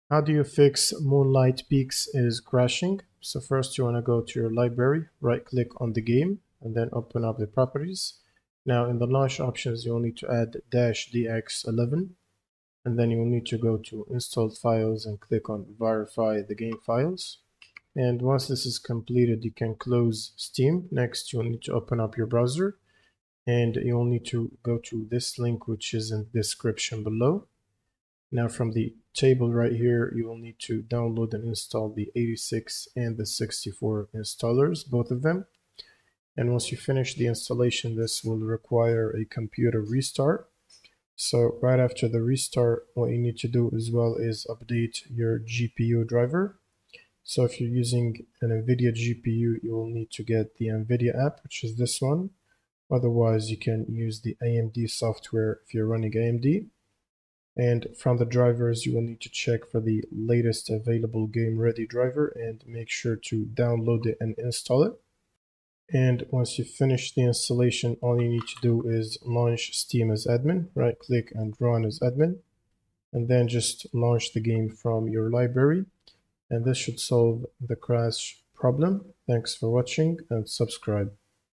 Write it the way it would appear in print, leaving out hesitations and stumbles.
How do you fix Moonlight Peaks is crashing? So first you want to go to your library, right click on the game, and then open up the properties. Now in the launch options, you'll need to add -dx11, and then you'll need to go to installed files and click on verify the game files. And once this is completed, you can close Steam. Next, you'll need to open up your browser, and you'll need to go to this link, which is in the description below. Now from the table right here, you will need to download and install the 86 and the 64 installers, both of them. And once you finish the installation, this will require a computer restart. So right after the restart, what you need to do as well is update your GPU driver. So if you're using an NVIDIA GPU, you will need to get the NVIDIA app, which is this one. Otherwise, you can use the AMD software if you're running AMD. And from the drivers, you will need to check for the latest available game ready driver and make sure to download it and install it. And once you finish the installation, all you need to do is launch Steam as admin, right click and run as admin, and then just launch the game from your library. And this should solve the crash problem. Thanks for watching and subscribe.